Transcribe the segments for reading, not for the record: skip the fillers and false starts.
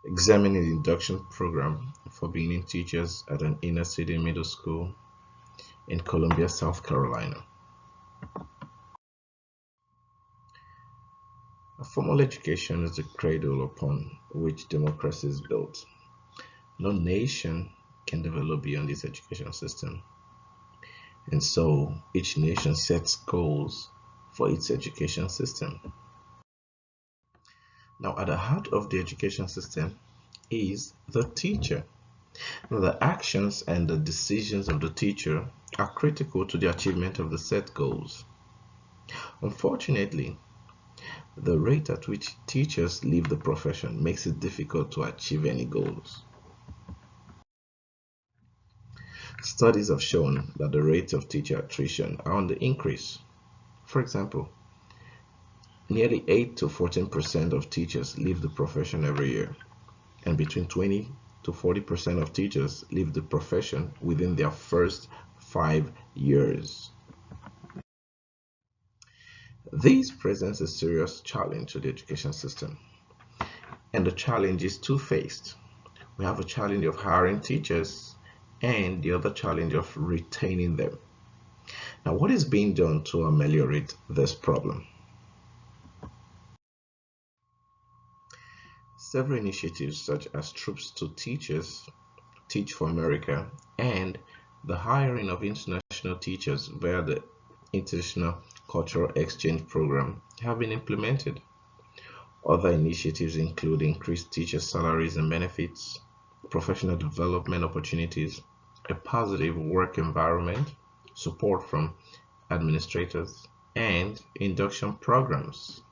Examining the induction program for beginning teachers at an inner city middle school in Columbia, South Carolina. A formal education is the cradle upon which democracy is built. No nation can develop beyond this education system, and so each nation sets goals for its education system. Now, at the heart of the education system is the teacher. Now, the actions and the decisions of the teacher are critical to the achievement of the set goals. Unfortunately, the rate at which teachers leave the profession makes it difficult to achieve any goals. Studies have shown that the rates of teacher attrition are on the increase. For example, nearly 8 to 14% of teachers leave the profession every year, and between 20 to 40% of teachers leave the profession within their first 5 years. This presents a serious challenge to the education system, and the challenge is two-faced. We have a challenge of hiring teachers and the other challenge of retaining them. Now, what is being done to ameliorate this problem? Several initiatives such as Troops to Teachers, Teach for America, and the hiring of international teachers via the International Cultural Exchange Program have been implemented. Other initiatives include increased teacher salaries and benefits, professional development opportunities, a positive work environment, support from administrators, and induction programs.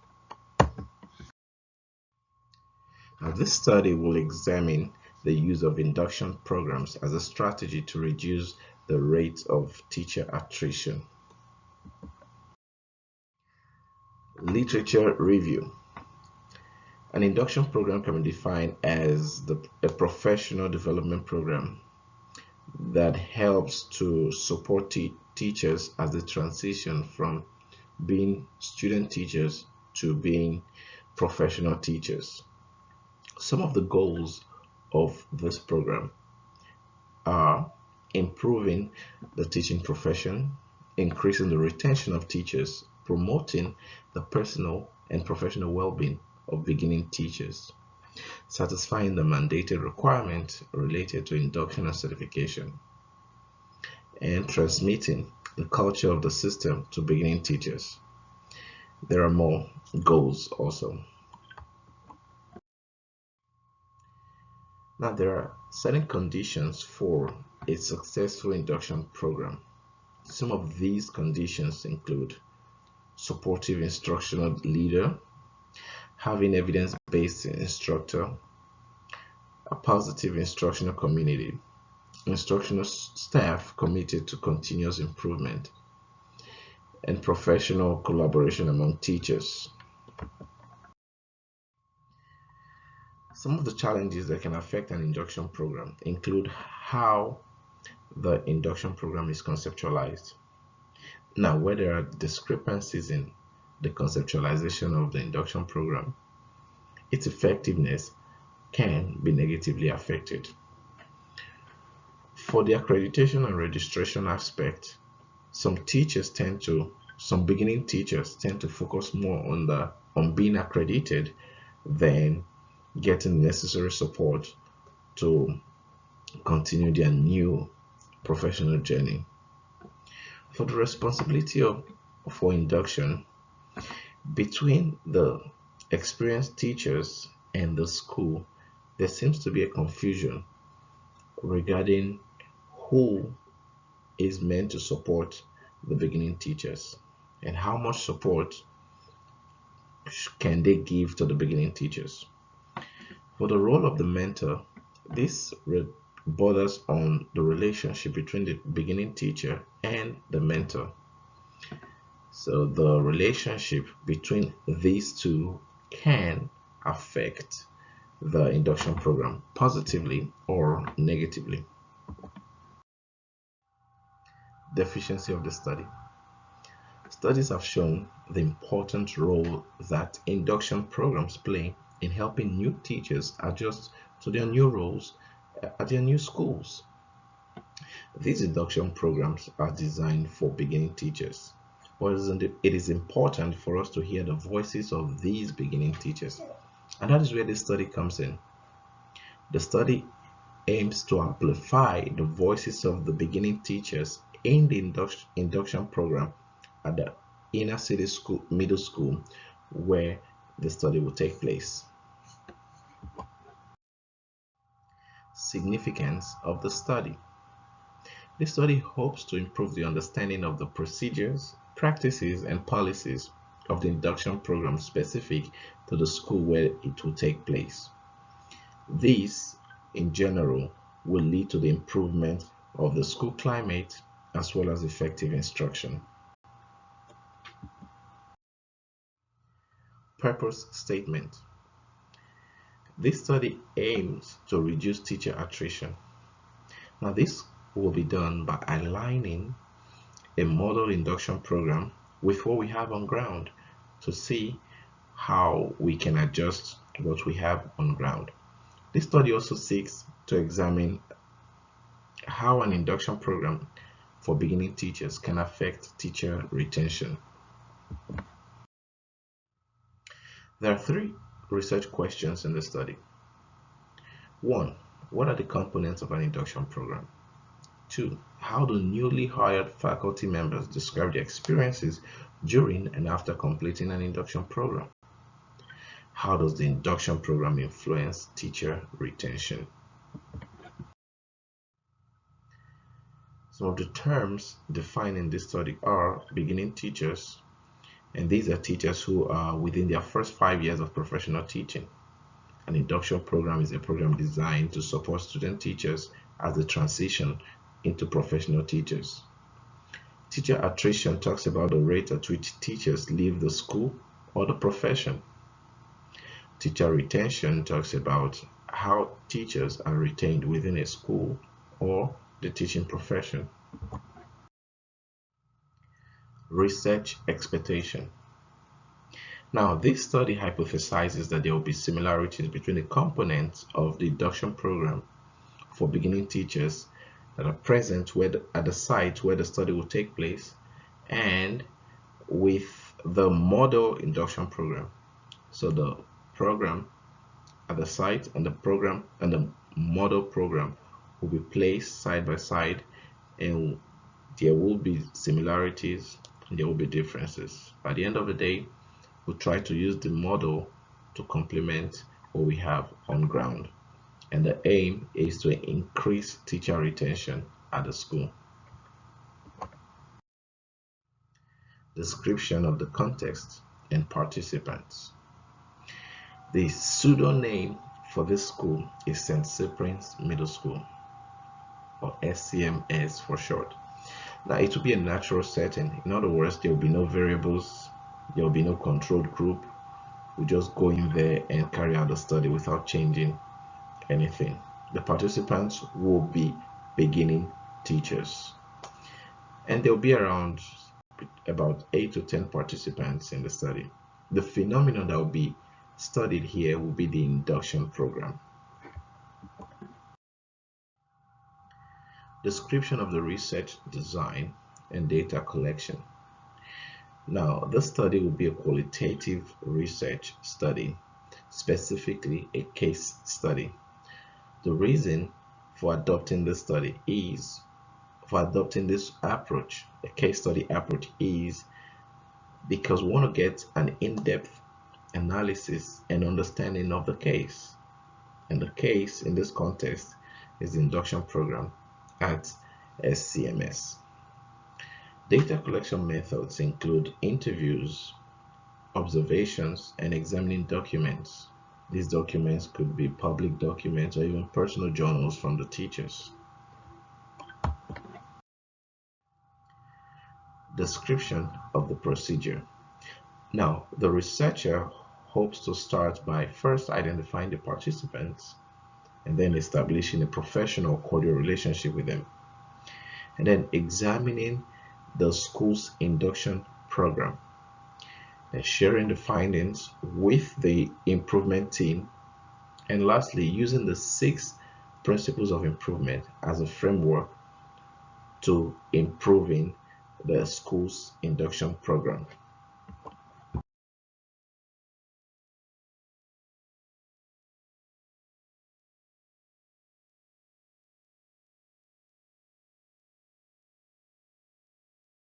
Now, this study will examine the use of induction programs as a strategy to reduce the rate of teacher attrition. Literature review. An induction program can be defined as a professional development program that helps to support teachers as they transition from being student teachers to being professional teachers. Some of the goals of this program are improving the teaching profession, increasing the retention of teachers, promoting the personal and professional well-being of beginning teachers, satisfying the mandated requirements related to induction and certification, and transmitting the culture of the system to beginning teachers. There are more goals also. Now, there are certain conditions for a successful induction program. Some of these conditions include supportive instructional leader, having evidence-based instructor, a positive instructional community, instructional staff committed to continuous improvement, and professional collaboration among teachers. Some of the challenges that can affect an induction program include how the induction program is conceptualized. Now, where there are discrepancies in the conceptualization of the induction program, its effectiveness can be negatively affected. For the accreditation and registration aspect, some beginning teachers tend to focus more on being accredited than getting necessary support to continue their new professional journey. For the responsibility for induction, between the experienced teachers and the school, there seems to be a confusion regarding who is meant to support the beginning teachers and how much support can they give to the beginning teachers. For the role of the mentor, this borders on the relationship between the beginning teacher and the mentor. So the relationship between these two can affect the induction program positively or negatively. Deficiency of the study. Studies have shown the important role that induction programs play in helping new teachers adjust to their new roles at their new schools. These induction programs are designed for beginning teachers. But it is important for us to hear the voices of these beginning teachers. And that is where this study comes in. The study aims to amplify the voices of the beginning teachers in the induction program at the inner city school, middle school, where the study will take place. Significance of the study. This study hopes to improve the understanding of the procedures, practices, and policies of the induction program specific to the school where it will take place. This, in general, will lead to the improvement of the school climate as well as effective instruction. Purpose statement. This study aims to reduce teacher attrition. Now, this will be done by aligning a model induction program with what we have on ground to see how we can adjust what we have on ground. This study also seeks to examine how an induction program for beginning teachers can affect teacher retention. There are 3 research questions in the study. 1. What are the components of an induction program? 2. How do newly hired faculty members describe their experiences during and after completing an induction program? How does the induction program influence teacher retention? Some of the terms defined in this study are beginning teachers, and these are teachers who are within their first 5 years of professional teaching. An induction program is a program designed to support student teachers as they transition into professional teachers. Teacher attrition talks about the rate at which teachers leave the school or the profession. Teacher retention talks about how teachers are retained within a school or the teaching profession. Research expectation. Now, this study hypothesizes that there will be similarities between the components of the induction program for beginning teachers that are present at the site where the study will take place and with the model induction program. So the program at the site and the program and the model program will be placed side by side, and there will be similarities and there will be differences. By the end of the day, we'll try to use the model to complement what we have on ground. And the aim is to increase teacher retention at the school. Description of the context and participants. The pseudonym for this school is St. Cyprian's Middle School, or SCMS for short. Now, it will be a natural setting. In other words, there will be no variables, there will be no controlled group. We just go in there and carry out the study without changing anything. The participants will be beginning teachers, and there will be around about 8 to 10 participants in the study. The phenomenon that will be studied here will be the induction program. Description of the research design and data collection. Now, this study will be a qualitative research study, specifically a case study. The reason for adopting this study is, for adopting this approach, a case study approach, is because we want to get an in-depth analysis and understanding of the case. And the case in this context is the induction program at SCMS. Data collection methods include interviews, observations, and examining documents. These documents could be public documents or even personal journals from the teachers. Description of the procedure. Now, the researcher hopes to start by first identifying the participants and then establishing a professional cordial relationship with them, and then examining the school's induction program. and sharing the findings with the improvement team, and lastly, using the 6 principles of improvement as a framework to improving the school's induction program.